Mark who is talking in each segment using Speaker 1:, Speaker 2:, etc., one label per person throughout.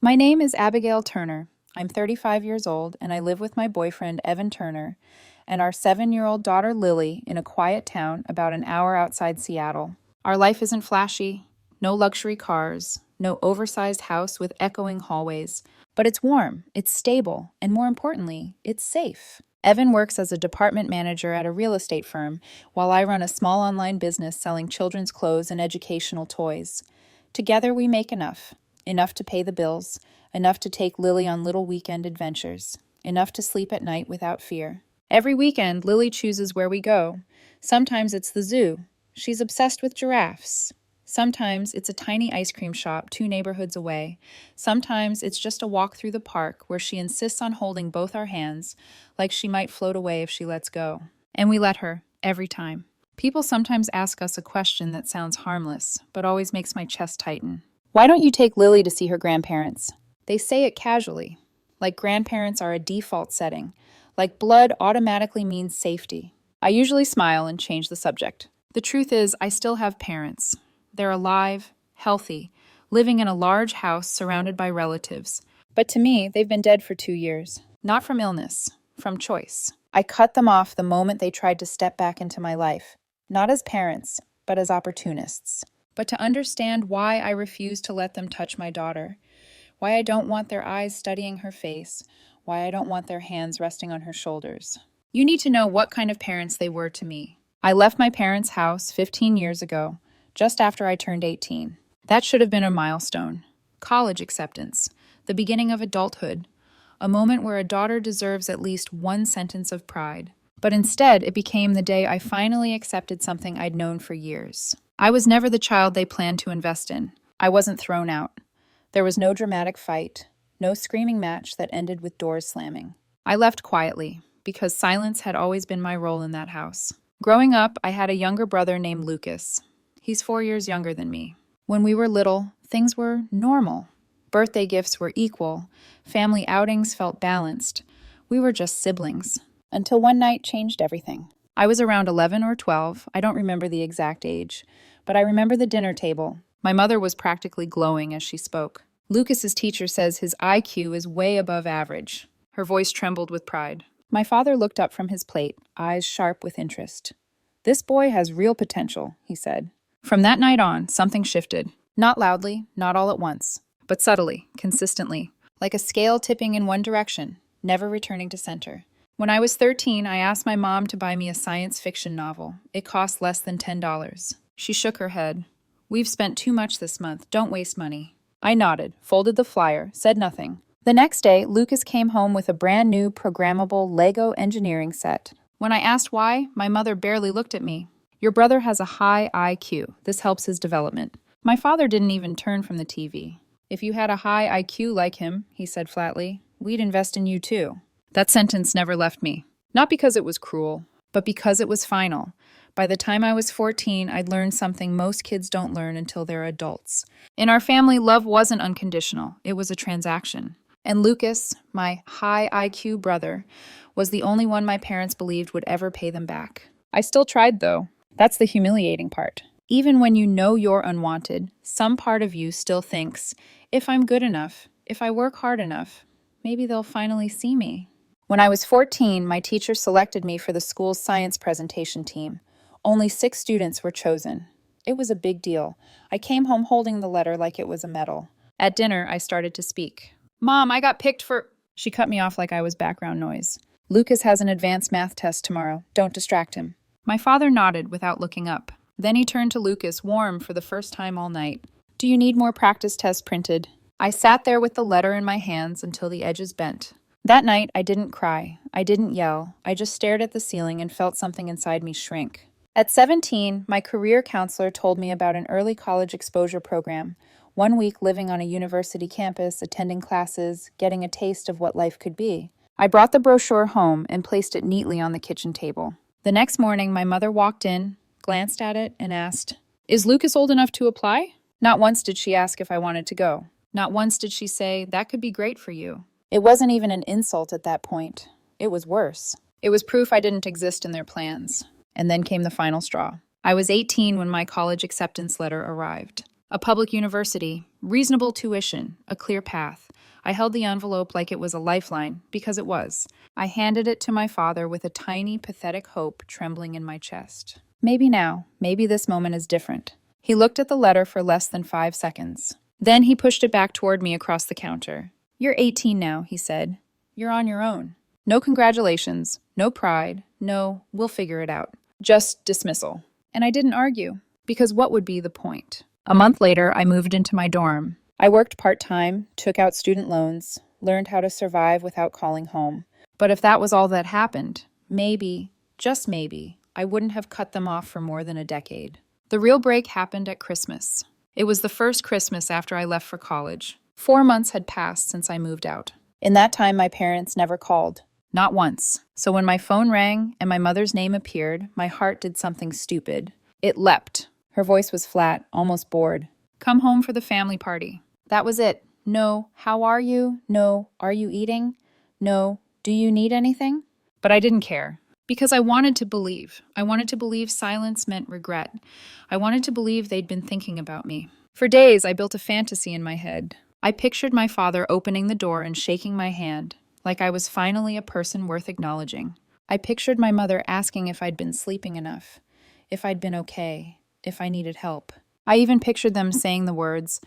Speaker 1: My name is Abigail Turner. I'm 35 years old and I live with my boyfriend, Evan Turner, and our 7-year-old daughter, Lily, in a quiet town about an hour outside Seattle. Our life isn't flashy, no luxury cars, no oversized house with echoing hallways, but it's warm, it's stable, and more importantly, it's safe. Evan works as a department manager at a real estate firm, while I run a small online business selling children's clothes and educational toys. Together, we make enough to pay the bills, enough to take Lily on little weekend adventures, enough to sleep at night without fear. Every weekend, Lily chooses where we go. Sometimes it's the zoo. She's obsessed with giraffes. Sometimes it's a tiny ice cream shop 2 neighborhoods away. Sometimes it's just a walk through the park where she insists on holding both our hands, like she might float away if she lets go. And we let her, every time. People sometimes ask us a question that sounds harmless, but always makes my chest tighten. Why don't you take Lily to see her grandparents? They say it casually, like grandparents are a default setting, like blood automatically means safety. I usually smile and change the subject. The truth is, I still have parents. They're alive, healthy, living in a large house surrounded by relatives. But to me, they've been dead for 2 years. Not from illness, from choice. I cut them off the moment they tried to step back into my life, not as parents, but as opportunists. But to understand why I refuse to let them touch my daughter, why I don't want their eyes studying her face, why I don't want their hands resting on her shoulders. You need to know what kind of parents they were to me. I left my parents' house 15 years ago, just after I turned 18. That should have been a milestone. College acceptance, the beginning of adulthood, a moment where a daughter deserves at least one sentence of pride. But instead, it became the day I finally accepted something I'd known for years. I was never the child they planned to invest in. I wasn't thrown out. There was no dramatic fight, no screaming match that ended with doors slamming. I left quietly, because silence had always been my role in that house. Growing up, I had a younger brother named Lucas. He's 4 years younger than me. When we were little, things were normal. Birthday gifts were equal. Family outings felt balanced. We were just siblings. Until one night changed everything. I was around 11 or 12, I don't remember the exact age, but I remember the dinner table. My mother was practically glowing as she spoke. Lucas's teacher says his IQ is way above average. Her voice trembled with pride. My father looked up from his plate, eyes sharp with interest. This boy has real potential, he said. From that night on, something shifted. Not loudly, not all at once, but subtly, consistently, like a scale tipping in one direction, never returning to center. When I was 13, I asked my mom to buy me a science fiction novel. It cost less than $10. She shook her head. We've spent too much this month. Don't waste money. I nodded, folded the flyer, said nothing. The next day, Lucas came home with a brand new programmable Lego engineering set. When I asked why, my mother barely looked at me. Your brother has a high IQ. This helps his development. My father didn't even turn from the TV. If you had a high IQ like him, he said flatly, we'd invest in you too. That sentence never left me. Not because it was cruel, but because it was final. By the time I was 14, I'd learned something most kids don't learn until they're adults. In our family, love wasn't unconditional. It was a transaction. And Lucas, my high IQ brother, was the only one my parents believed would ever pay them back. I still tried, though. That's the humiliating part. Even when you know you're unwanted, some part of you still thinks, if I'm good enough, if I work hard enough, maybe they'll finally see me. When I was 14, my teacher selected me for the school's science presentation team. Only 6 students were chosen. It was a big deal. I came home holding the letter like it was a medal. At dinner, I started to speak. Mom, I got picked for... She cut me off like I was background noise. Lucas has an advanced math test tomorrow. Don't distract him. My father nodded without looking up. Then he turned to Lucas, warm for the first time all night. Do you need more practice tests printed? I sat there with the letter in my hands until the edges bent. That night, I didn't cry. I didn't yell. I just stared at the ceiling and felt something inside me shrink. At 17, my career counselor told me about an early college exposure program. 1 week living on a university campus, attending classes, getting a taste of what life could be. I brought the brochure home and placed it neatly on the kitchen table. The next morning, my mother walked in, glanced at it, and asked, Is Lucas old enough to apply? Not once did she ask if I wanted to go. Not once did she say, that could be great for you. It wasn't even an insult at that point. It was worse. It was proof I didn't exist in their plans. And then came the final straw. I was 18 when my college acceptance letter arrived. A public university, reasonable tuition, a clear path. I held the envelope like it was a lifeline, because it was. I handed it to my father with a tiny, pathetic hope trembling in my chest. Maybe now, maybe this moment is different. He looked at the letter for less than 5 seconds. Then he pushed it back toward me across the counter. "You're 18 now," he said. "You're on your own. No congratulations, no pride, no, we'll figure it out. Just dismissal." And I didn't argue, because what would be the point? A month later, I moved into my dorm. I worked part-time, took out student loans, learned how to survive without calling home. But if that was all that happened, maybe, just maybe, I wouldn't have cut them off for more than a decade. The real break happened at Christmas. It was the first Christmas after I left for college. 4 months had passed since I moved out. In that time, my parents never called. Not once. So when my phone rang and my mother's name appeared, my heart did something stupid. It leapt. Her voice was flat, almost bored. "Come home for the family party." That was it. No, "How are you?" No, "Are you eating?" No, "Do you need anything?" But I didn't care. Because I wanted to believe. I wanted to believe silence meant regret. I wanted to believe they'd been thinking about me. For days, I built a fantasy in my head. I pictured my father opening the door and shaking my hand, like I was finally a person worth acknowledging. I pictured my mother asking if I'd been sleeping enough, if I'd been okay, if I needed help. I even pictured them saying the words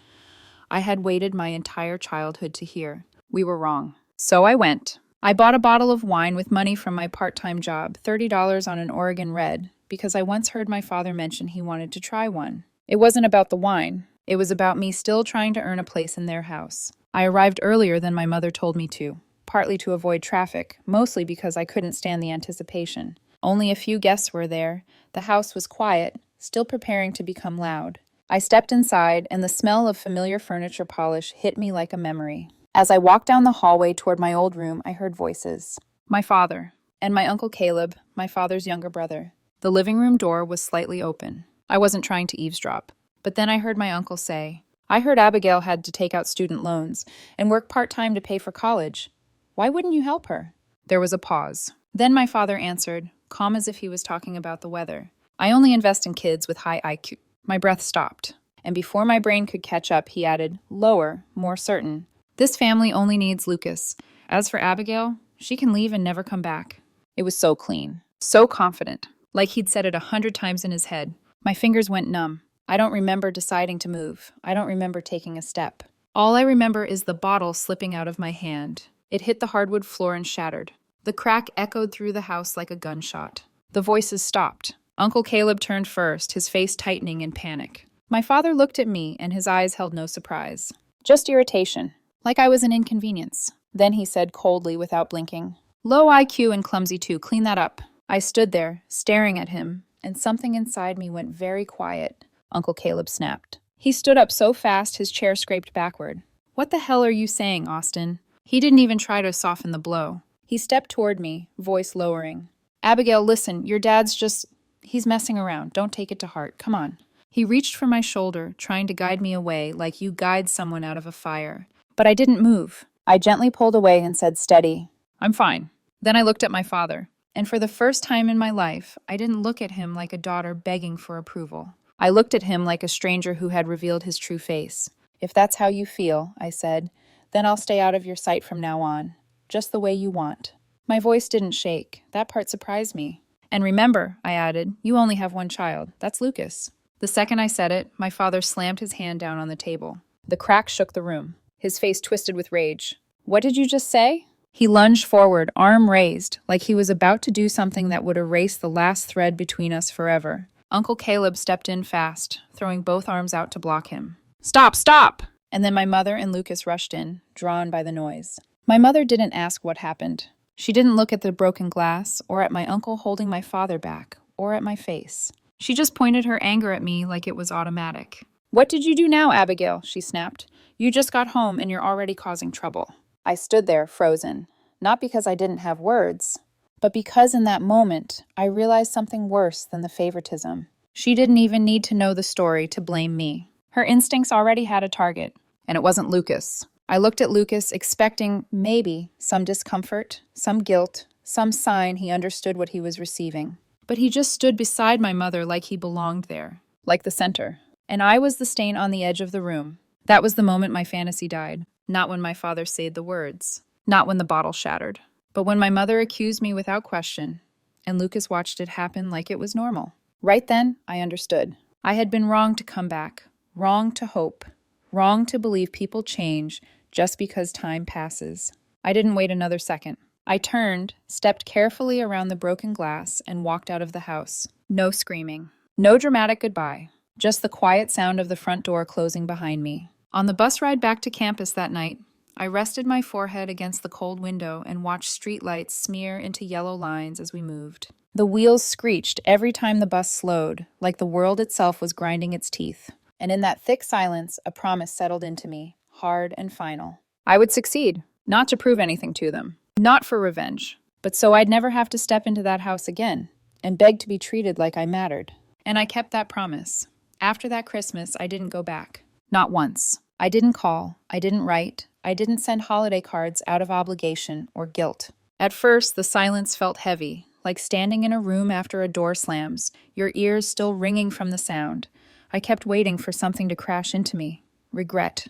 Speaker 1: I had waited my entire childhood to hear. We were wrong. So I went. I bought a bottle of wine with money from my part-time job, $30 on an Oregon Red, because I once heard my father mention he wanted to try one. It wasn't about the wine. It was about me still trying to earn a place in their house. I arrived earlier than my mother told me to, partly to avoid traffic, mostly because I couldn't stand the anticipation. Only a few guests were there. The house was quiet, still preparing to become loud. I stepped inside, and the smell of familiar furniture polish hit me like a memory. As I walked down the hallway toward my old room, I heard voices. My father, and my Uncle Caleb, my father's younger brother. The living room door was slightly open. I wasn't trying to eavesdrop. But then I heard my uncle say, "I heard Abigail had to take out student loans and work part-time to pay for college. Why wouldn't you help her?" There was a pause. Then my father answered, calm as if he was talking about the weather. "I only invest in kids with high IQ." My breath stopped. And before my brain could catch up, he added, lower, more certain. "This family only needs Lucas. As for Abigail, she can leave and never come back." It was so clean, so confident, like he'd said it 100 times in his head. My fingers went numb. I don't remember deciding to move. I don't remember taking a step. All I remember is the bottle slipping out of my hand. It hit the hardwood floor and shattered. The crack echoed through the house like a gunshot. The voices stopped. Uncle Caleb turned first, his face tightening in panic. My father looked at me, and his eyes held no surprise. Just irritation. Like I was an inconvenience. Then he said coldly without blinking, "Low IQ and clumsy too, clean that up." I stood there, staring at him, and something inside me went very quiet. Uncle Caleb snapped. He stood up so fast his chair scraped backward. "What the hell are you saying, Austin?" He didn't even try to soften the blow. He stepped toward me, voice lowering. "Abigail, listen, your dad's he's messing around. Don't take it to heart. Come on." He reached for my shoulder, trying to guide me away like you guide someone out of a fire. But I didn't move. I gently pulled away and said, "Steady." "I'm fine." Then I looked at my father. And for the first time in my life, I didn't look at him like a daughter begging for approval. I looked at him like a stranger who had revealed his true face. "If that's how you feel," I said, "then I'll stay out of your sight from now on. Just the way you want." My voice didn't shake. That part surprised me. "And remember," I added, "you only have one child. That's Lucas." The second I said it, my father slammed his hand down on the table. The crack shook the room. His face twisted with rage. "What did you just say?" He lunged forward, arm raised, like he was about to do something that would erase the last thread between us forever. Uncle Caleb stepped in fast, throwing both arms out to block him. "Stop, stop!" And then my mother and Lucas rushed in, drawn by the noise. My mother didn't ask what happened. She didn't look at the broken glass, or at my uncle holding my father back, or at my face. She just pointed her anger at me like it was automatic. "What did you do now, Abigail?" she snapped. "You just got home and you're already causing trouble." I stood there, frozen, not because I didn't have words, but because in that moment, I realized something worse than the favoritism. She didn't even need to know the story to blame me. Her instincts already had a target, and it wasn't Lucas. I looked at Lucas, expecting, maybe, some discomfort, some guilt, some sign he understood what he was receiving. But he just stood beside my mother like he belonged there, like the center. And I was the stain on the edge of the room. That was the moment my fantasy died. Not when my father said the words. Not when the bottle shattered. But when my mother accused me without question, and Lucas watched it happen like it was normal. Right then, I understood. I had been wrong to come back. Wrong to hope. Wrong to believe people change just because time passes. I didn't wait another second. I turned, stepped carefully around the broken glass, and walked out of the house. No screaming. No dramatic goodbye. Just the quiet sound of the front door closing behind me. On the bus ride back to campus that night, I rested my forehead against the cold window and watched street lights smear into yellow lines as we moved. The wheels screeched every time the bus slowed, like the world itself was grinding its teeth. And in that thick silence, a promise settled into me, hard and final. I would succeed, not to prove anything to them, not for revenge, but so I'd never have to step into that house again and beg to be treated like I mattered. And I kept that promise. After that Christmas, I didn't go back. Not once. I didn't call. I didn't write. I didn't send holiday cards out of obligation or guilt. At first, the silence felt heavy, like standing in a room after a door slams, your ears still ringing from the sound. I kept waiting for something to crash into me. Regret,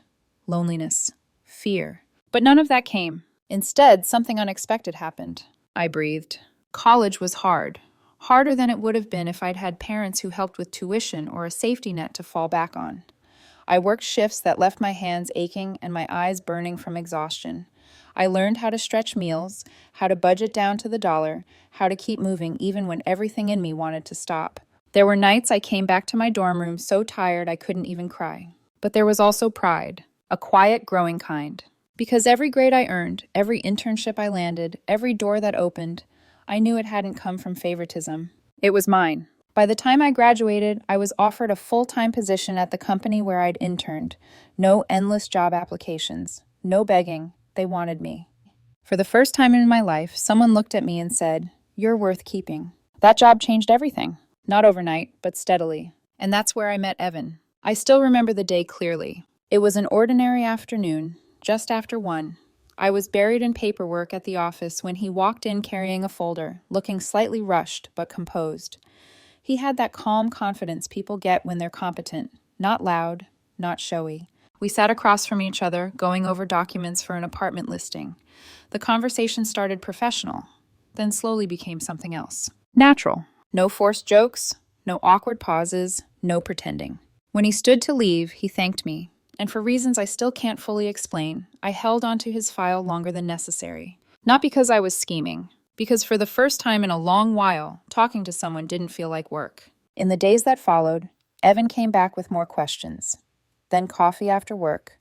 Speaker 1: loneliness, fear. But none of that came. Instead, something unexpected happened. I breathed. College was hard. Harder than it would have been if I'd had parents who helped with tuition or a safety net to fall back on. I worked shifts that left my hands aching and my eyes burning from exhaustion. I learned how to stretch meals, how to budget down to the dollar, how to keep moving even when everything in me wanted to stop. There were nights I came back to my dorm room so tired I couldn't even cry. But there was also pride, a quiet, growing kind. Because every grade I earned, every internship I landed, every door that opened, I knew it hadn't come from favoritism. It was mine. By the time I graduated, I was offered a full-time position at the company where I'd interned. No endless job applications. No begging. They wanted me. For the first time in my life, someone looked at me and said, "You're worth keeping." That job changed everything. Not overnight, but steadily. And that's where I met Evan. I still remember the day clearly. It was an ordinary afternoon, just after 1. I was buried in paperwork at the office when he walked in carrying a folder, looking slightly rushed but composed. He had that calm confidence people get when they're competent, not loud, not showy. We sat across from each other, going over documents for an apartment listing. The conversation started professional, then slowly became something else. Natural. No forced jokes, no awkward pauses, no pretending. When he stood to leave, he thanked me, and for reasons I still can't fully explain, I held onto his file longer than necessary. Not because I was scheming, because for the first time in a long while, talking to someone didn't feel like work. In the days that followed, Evan came back with more questions. Then coffee after work.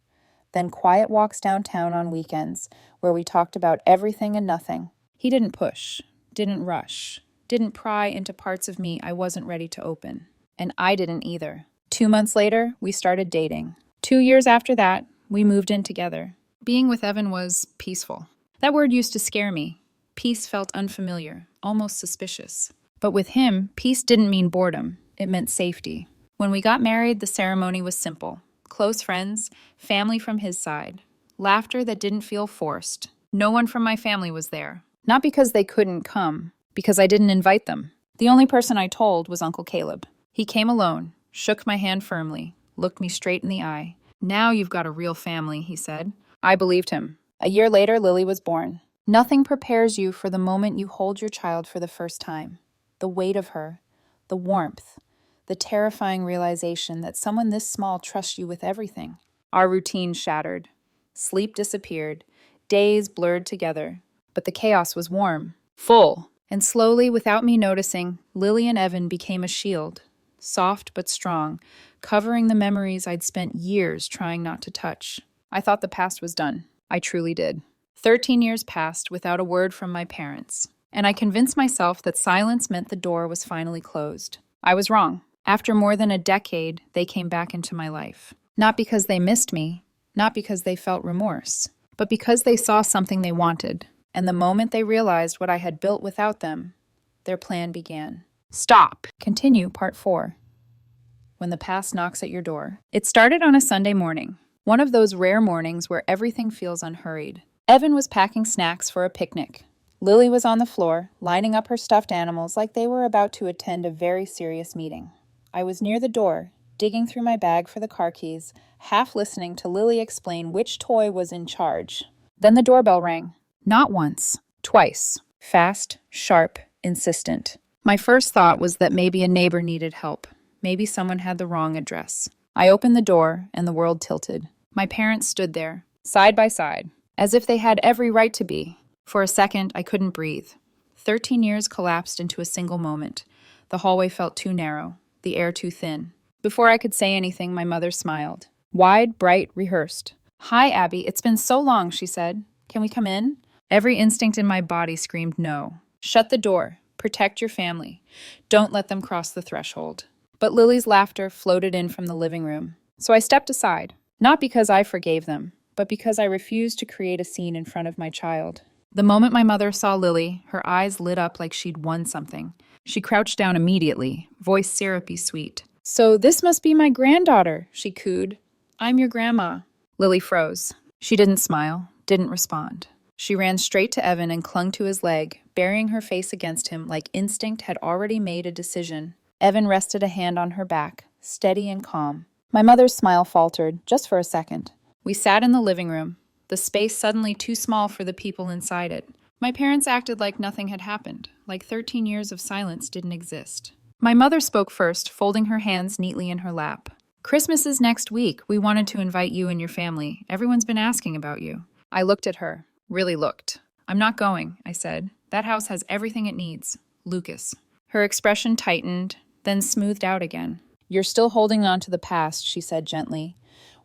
Speaker 1: Then quiet walks downtown on weekends, where we talked about everything and nothing. He didn't push, didn't rush, didn't pry into parts of me I wasn't ready to open. And I didn't either. 2 months later, we started dating. 2 years after that, we moved in together. Being with Evan was peaceful. That word used to scare me. Peace felt unfamiliar, almost suspicious. But with him, peace didn't mean boredom. It meant safety. When we got married, the ceremony was simple. Close friends, family from his side. Laughter that didn't feel forced. No one from my family was there. Not because they couldn't come, because I didn't invite them. The only person I told was Uncle Caleb. He came alone, shook my hand firmly, looked me straight in the eye. "Now you've got a real family," he said. I believed him. A year later, Lily was born. Nothing prepares you for the moment you hold your child for the first time. The weight of her, the warmth, the terrifying realization that someone this small trusts you with everything. Our routine shattered. Sleep disappeared. Days blurred together. But the chaos was warm, full. And slowly, without me noticing, Lily and Evan became a shield. Soft but strong, covering the memories I'd spent years trying not to touch. I thought the past was done. I truly did. 13 years passed without a word from my parents, and I convinced myself that silence meant the door was finally closed. I was wrong. After more than a decade, they came back into my life. Not because they missed me, not because they felt remorse, but because they saw something they wanted. And the moment they realized what I had built without them, their plan began. Stop! Continue part 4. When the past knocks at your door. It started on a Sunday morning, one of those rare mornings where everything feels unhurried. Evan was packing snacks for a picnic. Lily was on the floor, lining up her stuffed animals like they were about to attend a very serious meeting. I was near the door, digging through my bag for the car keys, half listening to Lily explain which toy was in charge. Then the doorbell rang. Not once, twice. Fast, sharp, insistent. My first thought was that maybe a neighbor needed help. Maybe someone had the wrong address. I opened the door, and the world tilted. My parents stood there, side by side, as if they had every right to be. For a second, I couldn't breathe. 13 years collapsed into a single moment. The hallway felt too narrow, the air too thin. Before I could say anything, my mother smiled. Wide, bright, rehearsed. "Hi, Abby, it's been so long," she said. "Can we come in?" Every instinct in my body screamed no. Shut the door. Protect your family. Don't let them cross the threshold. But Lily's laughter floated in from the living room. So I stepped aside, not because I forgave them, but because I refused to create a scene in front of my child. The moment my mother saw Lily, her eyes lit up like she'd won something. She crouched down immediately, voice syrupy sweet. "So this must be my granddaughter," she cooed. "I'm your grandma." Lily froze. She didn't smile, didn't respond. She ran straight to Evan and clung to his leg, burying her face against him like instinct had already made a decision. Evan rested a hand on her back, steady and calm. My mother's smile faltered, just for a second. We sat in the living room, the space suddenly too small for the people inside it. My parents acted like nothing had happened, like 13 years of silence didn't exist. My mother spoke first, folding her hands neatly in her lap. "Christmas is next week. We wanted to invite you and your family. Everyone's been asking about you." I looked at her, really looked. "I'm not going," I said. "That house has everything it needs. Lucas." Her expression tightened, then smoothed out again. "You're still holding on to the past," she said gently.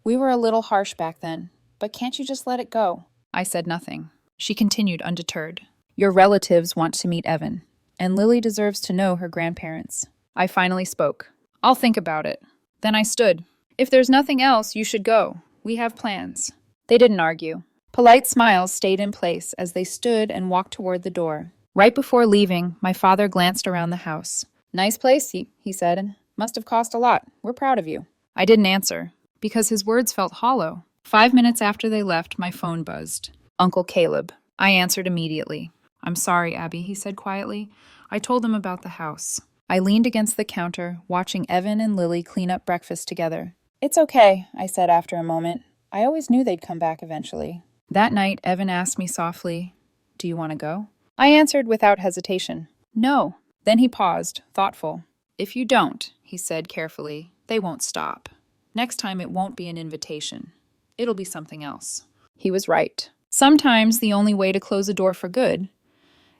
Speaker 1: "We were a little harsh back then, but can't you just let it go?" I said nothing. She continued undeterred. "Your relatives want to meet Evan, and Lily deserves to know her grandparents." I finally spoke. "I'll think about it." Then I stood. "If there's nothing else, you should go. We have plans." They didn't argue. Polite smiles stayed in place as they stood and walked toward the door. Right before leaving, my father glanced around the house. "Nice place," he said. "Must have cost a lot. We're proud of you." I didn't answer, because his words felt hollow. 5 minutes after they left, my phone buzzed. Uncle Caleb. I answered immediately. "I'm sorry, Abby," he said quietly. "I told them about the house." I leaned against the counter, watching Evan and Lily clean up breakfast together. "It's okay," I said after a moment. "I always knew they'd come back eventually." That night, Evan asked me softly, "Do you want to go?" I answered without hesitation, "No." Then he paused, thoughtful. "If you don't," he said carefully, "they won't stop. Next time it won't be an invitation. It'll be something else." He was right. Sometimes the only way to close a door for good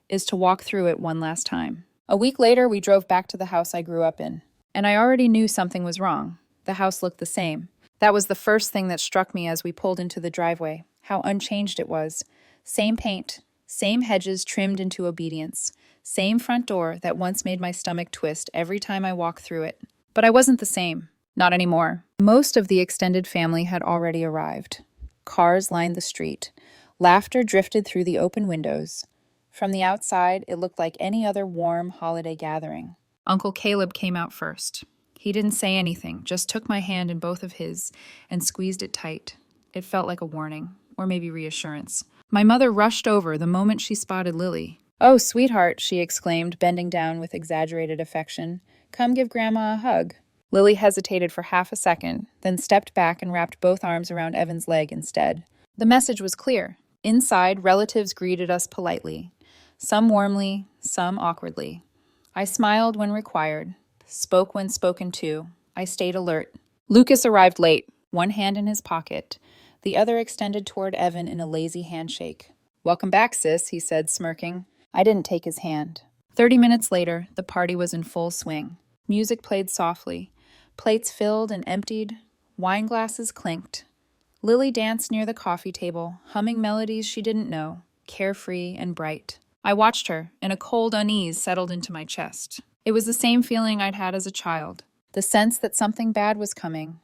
Speaker 1: is to walk through it one last time. A week later, we drove back to the house I grew up in, and I already knew something was wrong. The house looked the same. That was the first thing that struck me as we pulled into the driveway, how unchanged it was. Same paint, same hedges trimmed into obedience, same front door that once made my stomach twist every time I walked through it. But I wasn't the same. Not anymore. Most of the extended family had already arrived. Cars lined the street. Laughter drifted through the open windows. From the outside, it looked like any other warm holiday gathering. Uncle Caleb came out first. He didn't say anything, just took my hand in both of his and squeezed it tight. It felt like a warning, or maybe reassurance. My mother rushed over the moment she spotted Lily. "Oh, sweetheart," she exclaimed, bending down with exaggerated affection. "Come give Grandma a hug." Lily hesitated for half a second, then stepped back and wrapped both arms around Evan's leg instead. The message was clear. Inside, relatives greeted us politely. Some warmly, some awkwardly. I smiled when required, spoke when spoken to. I stayed alert. Lucas arrived late, one hand in his pocket, the other extended toward Evan in a lazy handshake. "Welcome back, sis," he said, smirking. I didn't take his hand. 30 minutes later, the party was in full swing. Music played softly. Plates filled and emptied. Wine glasses clinked. Lily danced near the coffee table, humming melodies she didn't know, carefree and bright. I watched her, and a cold unease settled into my chest. It was the same feeling I'd had as a child, the sense that something bad was coming,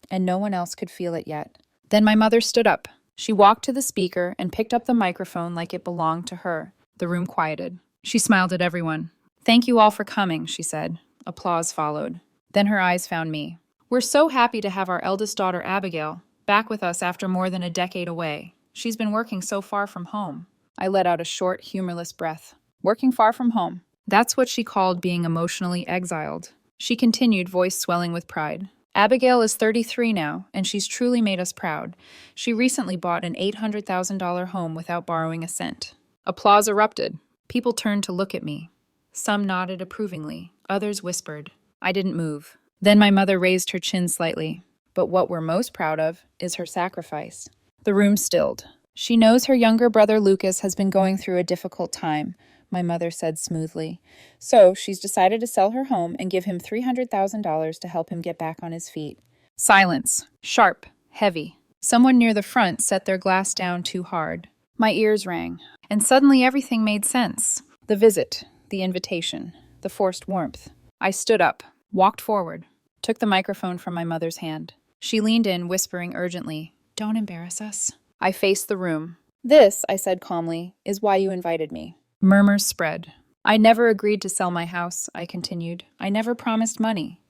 Speaker 1: and no one else could feel it yet. Then my mother stood up. She walked to the speaker and picked up the microphone like it belonged to her. The room quieted. She smiled at everyone. "Thank you all for coming," she said. Applause followed. Then her eyes found me. "We're so happy to have our eldest daughter, Abigail, back with us after more than a decade away. She's been working so far from home." I let out a short, humorless breath. Working far from home. That's what she called being emotionally exiled. She continued, voice swelling with pride. Abigail is 33 now, and she's truly made us proud. She recently bought an $800,000 home without borrowing a cent. Applause erupted. People turned to look at me. Some nodded approvingly, others whispered. I didn't move. Then my mother raised her chin slightly. But what we're most proud of is her sacrifice. The room stilled. She knows her younger brother Lucas has been going through a difficult time, my mother said smoothly. So she's decided to sell her home and give him $300,000 to help him get back on his feet. Silence. Sharp. Heavy. Someone near the front set their glass down too hard. My ears rang. And suddenly everything made sense. The visit. The invitation. The forced warmth. I stood up. Walked forward. Took the microphone from my mother's hand. She leaned in, whispering urgently, "Don't embarrass us." I faced the room. "This," I said calmly, "is why you invited me." Murmurs spread. "I never agreed to sell my house," I continued. "I never promised money.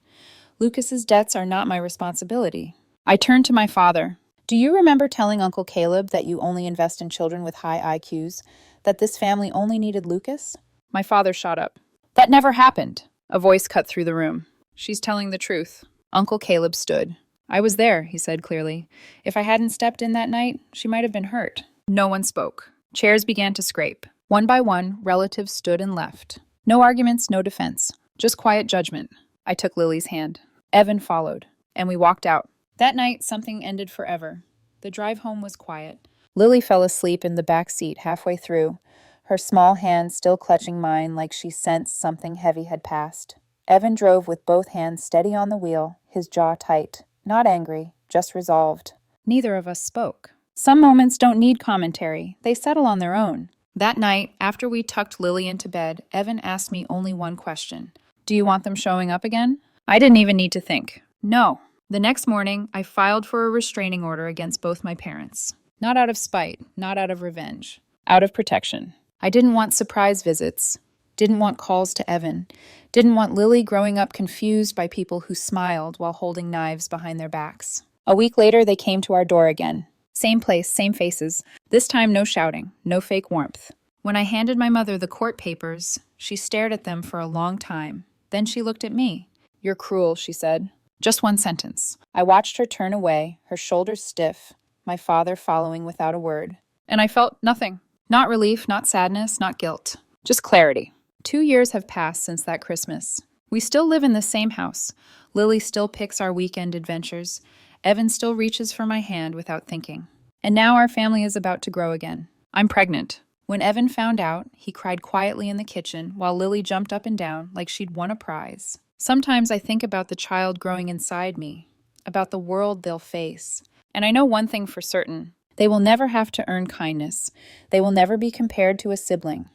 Speaker 1: Lucas's debts are not my responsibility." I turned to my father. "Do you remember telling Uncle Caleb that you only invest in children with high IQs, that this family only needed Lucas?" My father shot up. "That never happened." A voice cut through the room. "She's telling the truth." Uncle Caleb stood. "I was there," he said clearly. "If I hadn't stepped in that night, she might have been hurt." No one spoke. Chairs began to scrape. One by one, relatives stood and left. No arguments, no defense. Just quiet judgment. I took Lily's hand. Evan followed, and we walked out. That night, something ended forever. The drive home was quiet. Lily fell asleep in the back seat halfway through, her small hand still clutching mine like she sensed something heavy had passed. Evan drove with both hands steady on the wheel, his jaw tight. Not angry, just resolved. Neither of us spoke. Some moments don't need commentary. They settle on their own. That night, after we tucked Lily into bed, Evan asked me only one question. "Do you want them showing up again?" I didn't even need to think. No. The next morning, I filed for a restraining order against both my parents. Not out of spite, not out of revenge. Out of protection. I didn't want surprise visits. Didn't want calls to Evan. Didn't want Lily growing up confused by people who smiled while holding knives behind their backs. A week later, they came to our door again. Same place, same faces. This time, no shouting, no fake warmth. When I handed my mother the court papers, she stared at them for a long time. Then she looked at me. "You're cruel," she said. Just one sentence. I watched her turn away, her shoulders stiff, my father following without a word. And I felt nothing. Not relief, not sadness, not guilt. Just clarity. 2 years have passed since that Christmas. We still live in the same house. Lily still picks our weekend adventures. Evan still reaches for my hand without thinking. And now our family is about to grow again. I'm pregnant. When Evan found out, he cried quietly in the kitchen while Lily jumped up and down like she'd won a prize. Sometimes I think about the child growing inside me, about the world they'll face. And I know one thing for certain. They will never have to earn kindness. They will never be compared to a sibling.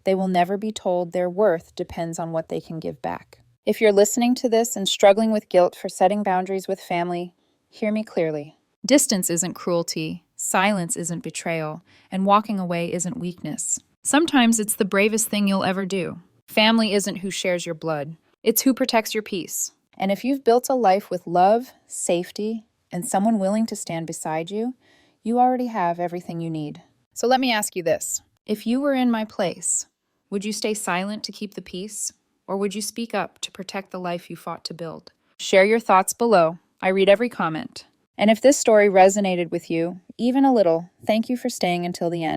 Speaker 1: They will never be told their worth depends on what they can give back. If you're listening to this and struggling with guilt for setting boundaries with family, hear me clearly. Distance isn't cruelty, silence isn't betrayal, and walking away isn't weakness. Sometimes it's the bravest thing you'll ever do. Family isn't who shares your blood. It's who protects your peace. And if you've built a life with love, safety, and someone willing to stand beside you, you already have everything you need. So let me ask you this. If you were in my place, would you stay silent to keep the peace? Or would you speak up to protect the life you fought to build? Share your thoughts below. I read every comment. And if this story resonated with you, even a little, thank you for staying until the end.